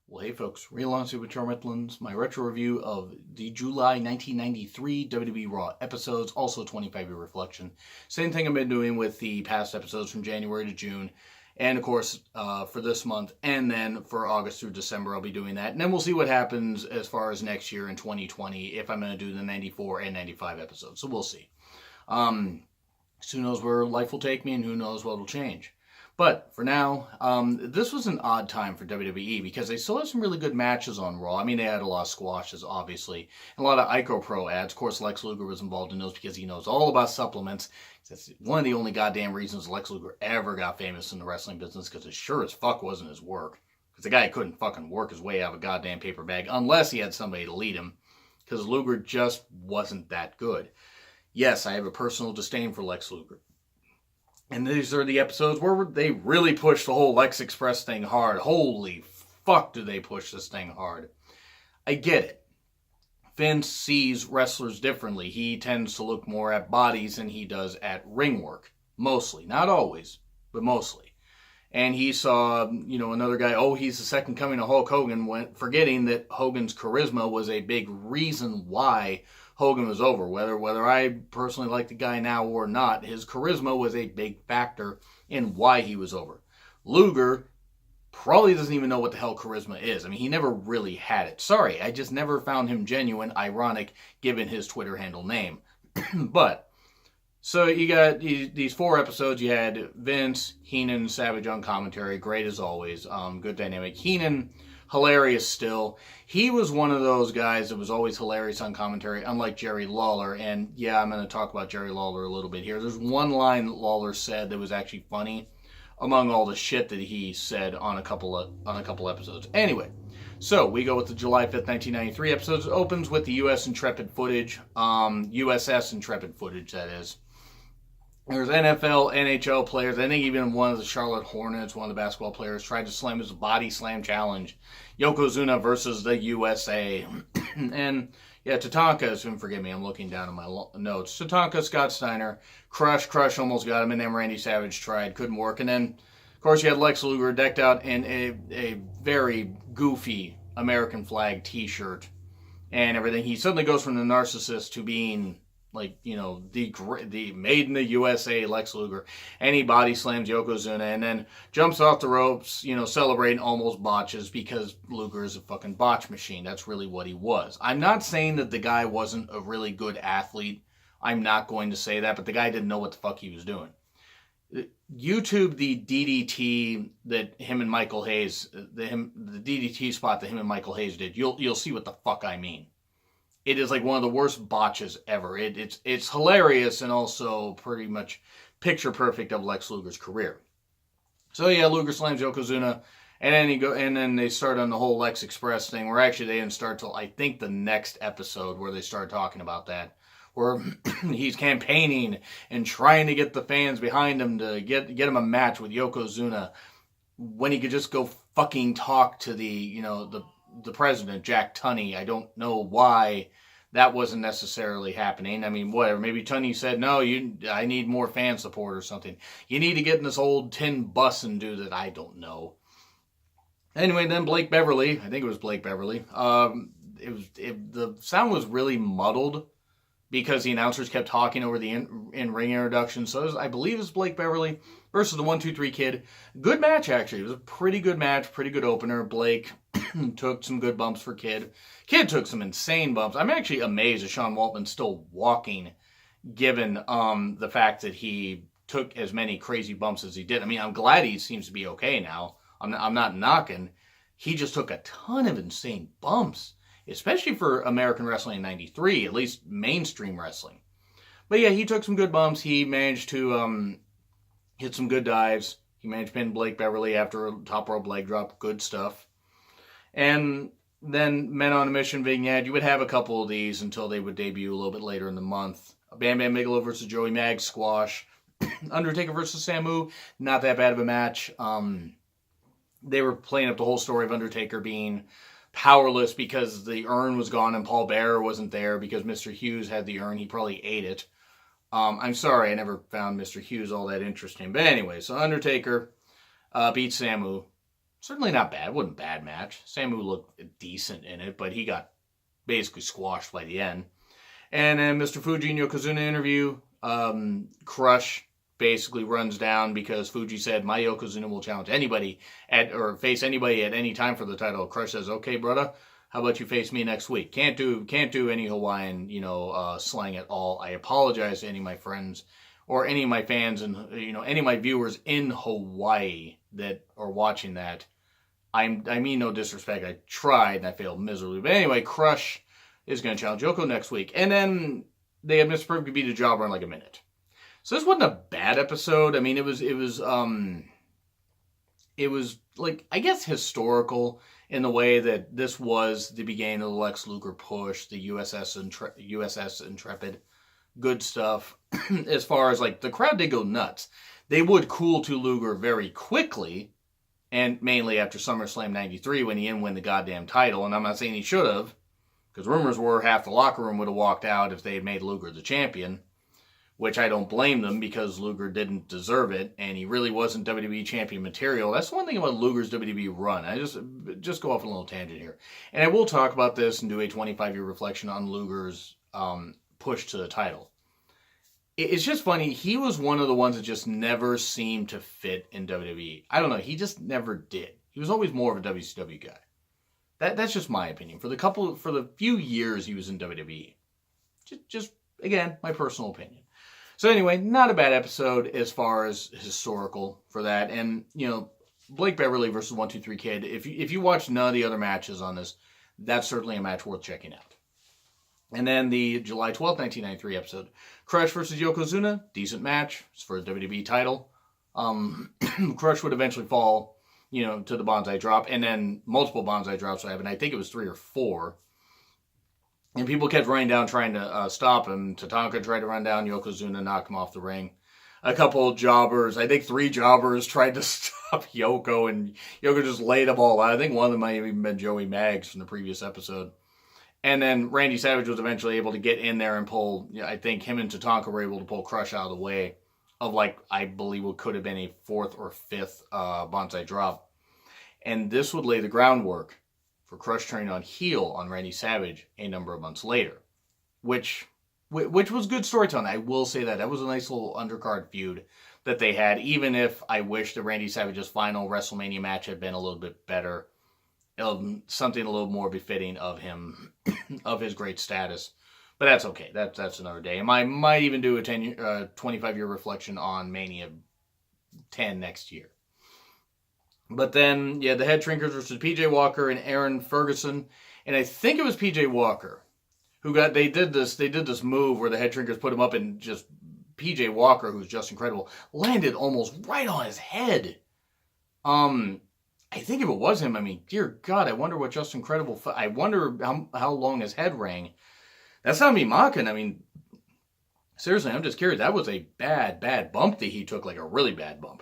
Well, hey folks, Relaunching with Charmitlands, my retro review of the July 1993 WWE Raw episodes, also 25-year reflection. Same thing I've been doing with the past episodes from January to June, and of course for this month, and then for August through December I'll be doing that. And then we'll see what happens as far as next year in 2020, if I'm going to do the 94 and 95 episodes, so we'll see. Who knows where life will take me and who knows what will change. But for now, this was an odd time for WWE because they still had some really good matches on Raw. I mean, they had a lot of squashes, obviously, and a lot of IcoPro ads. Of course, Lex Luger was involved in those because he knows all about supplements. That's one of the only goddamn reasons Lex Luger ever got famous in the wrestling business, because it sure as fuck wasn't his work. Because the guy couldn't fucking work his way out of a goddamn paper bag unless he had somebody to lead him, because Luger just wasn't that good. Yes, I have a personal disdain for Lex Luger. And these are the episodes where they really push the whole Lex Express thing hard. Holy fuck, do they push this thing hard. I get it. Vince sees wrestlers differently. He tends to look more at bodies than he does at ring work. Mostly. Not always, but mostly. And he saw, another guy, he's the second coming of Hulk Hogan, forgetting that Hogan's charisma was a big reason why Hogan was over. Whether I personally like the guy now or not, his charisma was a big factor in why he was over. Luger probably doesn't even know what the hell charisma is. I mean, he never really had it. Sorry, I just never found him genuine, ironic, given his Twitter handle name. But, so you got these 4 episodes. You had Vince, Heenan, Savage on commentary. Great as always. Good dynamic. Heenan, hilarious still. He was one of those guys that was always hilarious on commentary, unlike Jerry Lawler. And yeah, I'm going to talk about Jerry Lawler a little bit here. There's one line that Lawler said that was actually funny among all the shit that he said on a couple episodes. Anyway, so we go with the July 5th, 1993 episodes. It opens with the USS Intrepid footage, that is. There's NFL, NHL players. I think even one of the Charlotte Hornets, one of the basketball players, tried to slam his body slam challenge. Yokozuna versus the USA. And, yeah, Tatanka, forgive me, I'm looking down at my notes. Tatanka, Scott Steiner, Crush almost got him, and then Randy Savage tried, couldn't work. And then, of course, you had Lex Luger decked out in a very goofy American flag t-shirt and everything. He suddenly goes from the narcissist to being, the made in the USA Lex Luger, and he body slams Yokozuna and then jumps off the ropes, celebrating, almost botches, because Luger is a fucking botch machine. That's really what he was. I'm not saying that the guy wasn't a really good athlete. I'm not going to say that, but the guy didn't know what the fuck he was doing. YouTube the DDT that him and Michael Hayes, the DDT spot that him and Michael Hayes did. You'll see what the fuck I mean. It is like one of the worst botches ever. It's hilarious and also pretty much picture perfect of Lex Luger's career. So yeah, Luger slams Yokozuna, and then they start on the whole Lex Express thing, where actually they didn't start till I think the next episode where they start talking about that, where he's campaigning and trying to get the fans behind him to get him a match with Yokozuna, when he could just go fucking talk to the president, Jack Tunney. I don't know why that wasn't necessarily happening. I mean, whatever. Maybe Tunney said, no, I need more fan support or something. You need to get in this old tin bus and do that. I don't know. Anyway, then Blake Beverly, I think it was Blake Beverly, the sound was really muddled because the announcers kept talking over the in-ring introduction. So I believe it's Blake Beverly versus the 1-2-3 Kid. Good match, actually. It was a pretty good match, pretty good opener. Blake took some good bumps for Kid. Kid took some insane bumps. I'm actually amazed that Sean Waltman's still walking, given the fact that he took as many crazy bumps as he did. I mean, I'm glad he seems to be okay now. I'm not knocking. He just took a ton of insane bumps, especially for American wrestling in 93, at least mainstream wrestling. But yeah, he took some good bumps. He managed to hit some good dives. He managed to pin Blake Beverly after a top rope leg drop. Good stuff. And then Men on a Mission vignette. You would have a couple of these until they would debut a little bit later in the month. Bam Bam Bigelow versus Joey Mag, squash. Undertaker versus Samu, not that bad of a match. They were playing up the whole story of Undertaker being powerless because the urn was gone and Paul Bearer wasn't there because Mr. Hughes had the urn. He probably ate it. I'm sorry, I never found Mr. Hughes all that interesting. But anyway, so Undertaker beats Samu. certainly not bad. It wasn't a bad match. Samu looked decent in it, but he got basically squashed by the end. And then Mr. Fuji and Yokozuna interview. Crush basically runs down because Fuji said, my Yokozuna will challenge anybody or face anybody at any time for the title. Crush says, okay, brother, how about you face me next week? Can't do any Hawaiian, slang at all. I apologize to any of my friends or any of my fans and, any of my viewers in Hawaii that are watching that. I mean no disrespect. I tried and I failed miserably. But anyway, Crush is going to challenge Yoko next week. And then they had Mr. Perfect beat a jobber in like a minute. So this wasn't a bad episode. I mean, it was like, I guess, historical in the way that this was the beginning of the Lex Luger push, the USS Intrepid, good stuff. As far as like the crowd did go nuts. They would cool to Luger very quickly, and mainly after SummerSlam 93 when he didn't win the goddamn title. And I'm not saying he should have, because rumors were half the locker room would have walked out if they had made Luger the champion, which I don't blame them because Luger didn't deserve it, and he really wasn't WWE champion material. That's one thing about Luger's WWE run. I just go off on a little tangent here. And I will talk about this and do a 25-year reflection on Luger's push to the title. It's just funny. He was one of the ones that just never seemed to fit in WWE. I don't know. He just never did. He was always more of a WCW guy. That's just my opinion. For the few years he was in WWE. Just again, my personal opinion. So anyway, not a bad episode as far as historical for that. And, Blake Beverly versus 1-2-3 Kid, if you watch none of the other matches on this, that's certainly a match worth checking out. And then the July 12th, 1993 episode, Crush versus Yokozuna, decent match. It's for a WWE title. Crush would eventually fall, to the Banzai drop, and then multiple Banzai drops happened. I think it was 3 or 4. And people kept running down trying to stop him. Tatanka tried to run down Yokozuna, knock him off the ring. A couple of jobbers, I think 3 jobbers tried to stop Yoko, and Yoko just laid them all out. I think one of them might have even been Joey Maggs from the previous episode. And then Randy Savage was eventually able to get in there and pull, I think him and Tatanka were able to pull Crush out of the way of, I believe what could have been a 4th or 5th Banzai drop. And this would lay the groundwork for Crush turning on heel on Randy Savage a number of months later, which was good storytelling. I will say that was a nice little undercard feud that they had, even if I wish that Randy Savage's final WrestleMania match had been a little bit better, something a little more befitting of him, of his great status. But that's okay. That's another day. And I might even do a 25-year reflection on Mania 10 next year. But then, the Head Shrinkers versus PJ Walker and Aaron Ferguson. And I think it was PJ Walker who they did this move where the Head Shrinkers put him up and just PJ Walker, who's just incredible, landed almost right on his head. I think if it was him, I mean, dear God, I wonder what Just Incredible, I wonder how long his head rang. That's not me mocking. I mean, seriously, I'm just curious. That was a bad bump that he took, like a really bad bump.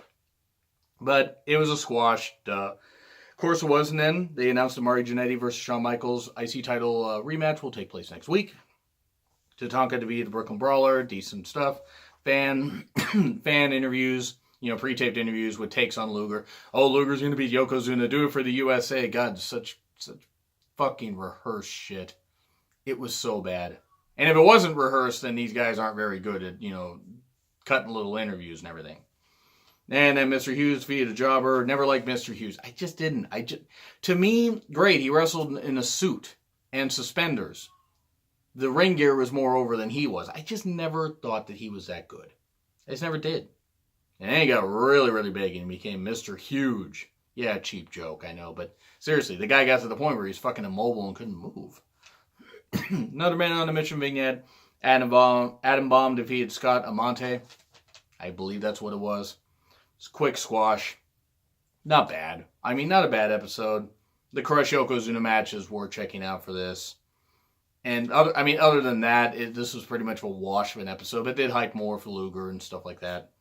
But it was a squash. Of course it was, and then they announced the Mari Jannetty versus Shawn Michaels IC title rematch will take place next week. Tatanka defeated the Brooklyn Brawler, decent stuff. Fan interviews, pre-taped interviews with takes on Luger. Oh, Luger's going to beat Yokozuna, do it for the USA. God, such fucking rehearsed shit. It was so bad. And if it wasn't rehearsed, then these guys aren't very good at, cutting little interviews and everything. And then Mr. Hughes defeated a jobber. Never liked Mr. Hughes. I just didn't. To me, great. He wrestled in a suit and suspenders. The ring gear was more over than he was. I just never thought that he was that good. I just never did. And then he got really, really big and became Mr. Huge. Yeah, cheap joke, I know. But seriously, the guy got to the point where he was fucking immobile and couldn't move. Another man on the mission vignette. Adam Bomb defeated Scott Amante. I believe that's what it was. It's a quick squash. Not bad. I mean, not a bad episode. The Crush Yokozuna match is worth checking out for this. And other than that, this was pretty much a wash of an episode. But it did hype more for Luger and stuff like that.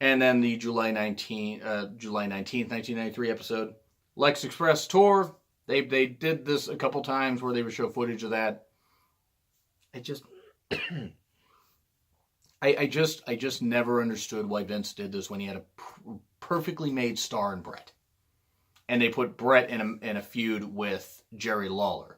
And then the July 19th, 1993 episode, Lex Express Tour. They did this a couple times where they would show footage of that. I just never understood why Vince did this when he had a perfectly made star in Brett. and they put Brett in a feud with Jerry Lawler.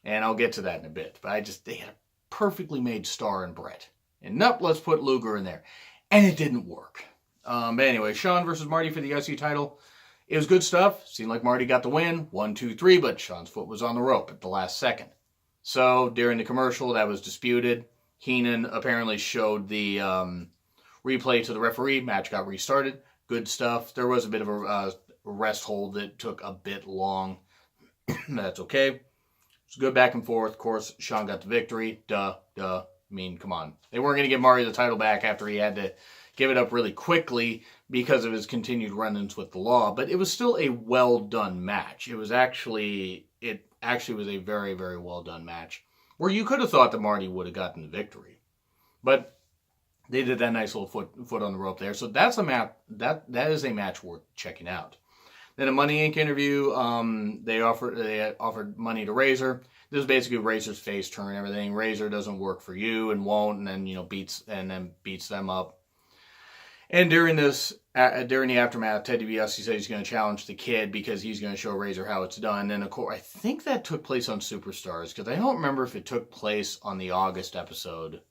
And I'll get to that in a bit. But they had a perfectly made star in Brett. And nope, let's put Luger in there. And it didn't work. But anyway, Shawn versus Marty for the IC title. It was good stuff. Seemed like Marty got the win. 1, 2, 3, but Shawn's foot was on the rope at the last second. So during the commercial, that was disputed. Heenan apparently showed the replay to the referee. Match got restarted. Good stuff. There was a bit of a rest hold that took a bit long. That's okay. It's good back and forth. Of course, Shawn got the victory. Duh. I mean, come on. They weren't going to give Marty the title back after he had to give it up really quickly because of his continued run-ins with the law. But it was still a well-done match. It actually was a very, very well-done match where you could have thought that Marty would have gotten the victory. But they did that nice little foot on the rope there. So that's a match. That is a match worth checking out. Then a Money Inc. interview, they offered money to Razor. This is basically Razor's face turn and everything. Razor doesn't work for you and won't, and then beats them up. And during the aftermath, Ted DiBiase said he's going to challenge the Kid because he's going to show Razor how it's done. And of course, I think that took place on Superstars because I don't remember if it took place on the August episode,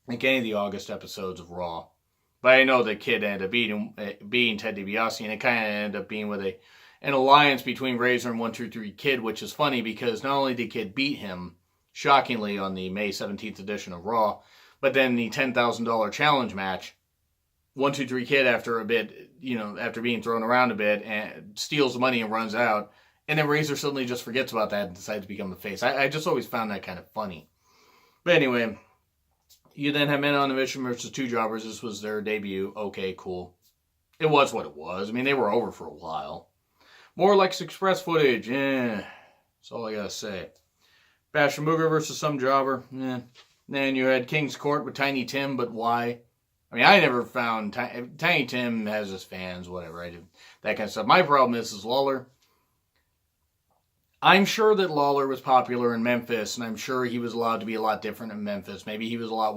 like any of the August episodes of Raw. But I know the Kid ended up beating Ted DiBiase, and it kind of ended up being with an alliance between Razor and 123 Kid, which is funny because not only did Kid beat him, shockingly, on the May 17th edition of Raw, but then the $10,000 challenge match, 123 Kid, after a bit, after being thrown around a bit, and steals the money and runs out, and then Razor suddenly just forgets about that and decides to become the face. I just always found that kind of funny. But anyway, you then have Men on a Mission versus Two Jobbers. This was their debut. Okay, cool. It was what it was. I mean, they were over for a while. More Lex Express footage. That's all I gotta say. Bash and Booger versus some jobber. Then you had King's Court with Tiny Tim, but why? I mean, I never found... Tiny Tim has his fans, whatever. I did that kind of stuff. My problem is Lawler. I'm sure that Lawler was popular in Memphis, and I'm sure he was allowed to be a lot different in Memphis. Maybe he was a lot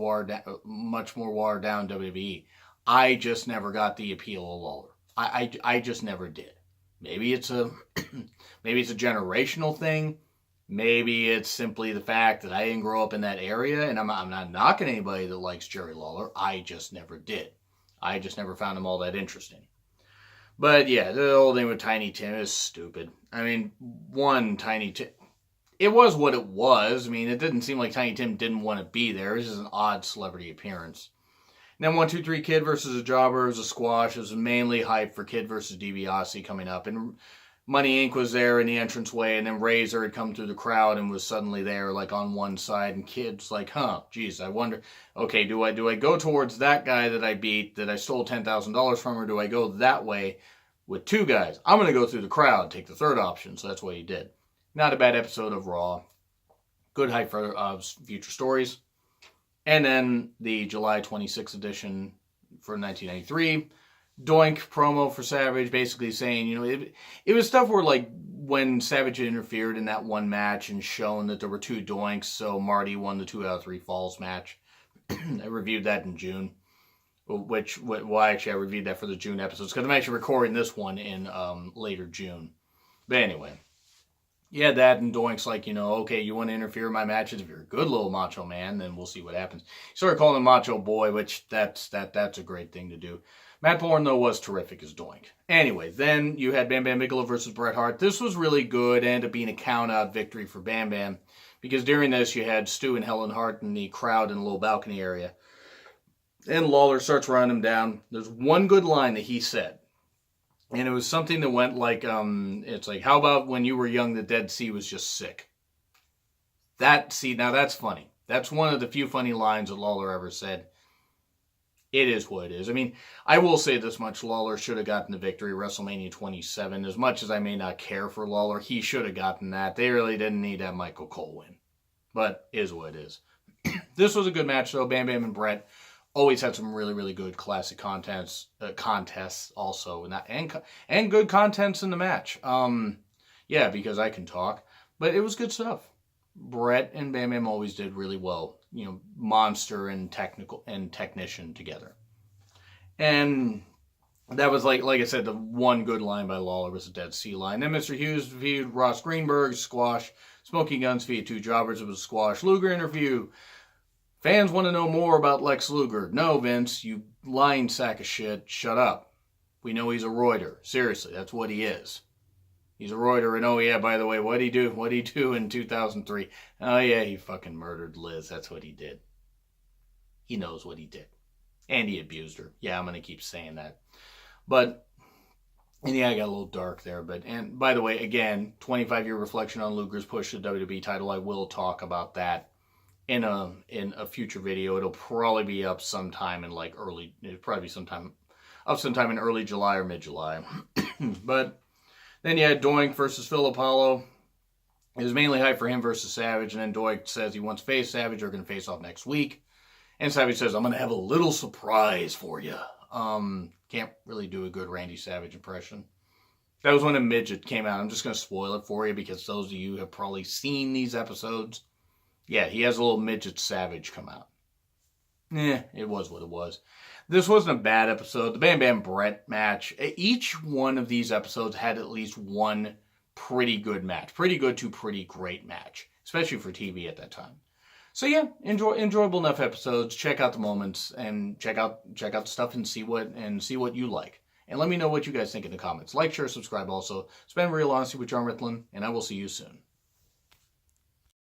much more watered down in WWE. I just never got the appeal of Lawler. I just never did. Maybe it's a generational thing. Maybe it's simply the fact that I didn't grow up in that area, and I'm not knocking anybody that likes Jerry Lawler. I just never did. I just never found him all that interesting. But yeah, the whole thing with Tiny Tim is stupid. I mean, Tiny Tim, it was what it was. I mean, it didn't seem like Tiny Tim didn't want to be there. It was just an odd celebrity appearance. And then 123 Kid versus a Jobber was a squash. It was mainly hype for Kid versus DiBiase coming up. And Money Inc. was there in the entranceway, and then Razor had come through the crowd and was suddenly there, like on one side, and Kid's like, geez, I wonder, okay, do I go towards that guy that I beat, that I stole $10,000 from, or do I go that way with two guys? I'm going to go through the crowd, take the third option, so that's what he did. Not a bad episode of Raw. Good hype for future stories. And then the July 26th edition for 1993, Doink promo for Savage, basically saying, it was stuff where, like, when Savage interfered in that one match and shown that there were two Doinks, so Marty won the 2 out of 3 falls match. I reviewed that in June, actually I reviewed that for the June episodes, because I'm actually recording this one in later June. But anyway, yeah, that, and Doink's like, okay, you want to interfere in my matches? If you're a good little macho man, then we'll see what happens. He started calling him Macho Boy, which that's a great thing to do. Matt Bourne, though, was terrific as Doink. Anyway, then you had Bam Bam Bigelow versus Bret Hart. This was really good. It ended up being a count-out victory for Bam Bam, because during this you had Stu and Helen Hart in the crowd in the little balcony area. And Lawler starts running him down. There's one good line that he said. And it was something that went like, it's like, how about when you were young, the Dead Sea was just sick? Now that's funny. That's one of the few funny lines that Lawler ever said. It is what it is. I mean, I will say this much. Lawler should have gotten the victory at WrestleMania 27. As much as I may not care for Lawler, he should have gotten that. They really didn't need that Michael Cole win. But it is what it is. This was a good match, though. Bam Bam and Bret always had some really, really good classic contests also. And good contents in the match. Yeah, because I can talk. But it was good stuff. Bret and Bam Bam always did really well. Monster and technician together. And That was like I said, the one good line by Lawler was a Dead Sea line. Then Mr. Hughes viewed Ross Greenberg, squash. Smoking Guns via two jobbers, it was a squash. Luger interview. Fans want to know more about Lex Luger. No, Vince, you lying sack of shit. Shut up. We know he's a Reuter. Seriously, that's what he is. He's a Reuter, and oh yeah, by the way, what'd he do? What'd he do in 2003? Oh yeah, he fucking murdered Liz. That's what he did. He knows what he did. And he abused her. Yeah, I'm going to keep saying that. But, and yeah, I got a little dark there. But, and by the way, again, 25-year reflection on Luger's push to the WWE title. I will talk about that in a future video. It'll probably be up sometime in like early, it'll probably be sometime in early July or mid-July. But then you had Doink versus Phil Apollo. It was mainly hype for him versus Savage. And then Doink says he wants to face Savage. They're going to face off next week. And Savage says, I'm going to have a little surprise for you. Can't really do a good Randy Savage impression. That was when a midget came out. I'm just going to spoil it for you because those of you have probably seen these episodes. Yeah, he has a little midget Savage come out. It was what it was. This wasn't a bad episode. The Bam Bam Brett match. Each one of these episodes had at least one pretty good match. Pretty good to pretty great match. Especially for TV at that time. So yeah, enjoyable enough episodes. Check out the moments and check out the stuff and see what you like. And let me know what you guys think in the comments. Like, share, subscribe also. It's been real honesty with John Ritlin, and I will see you soon.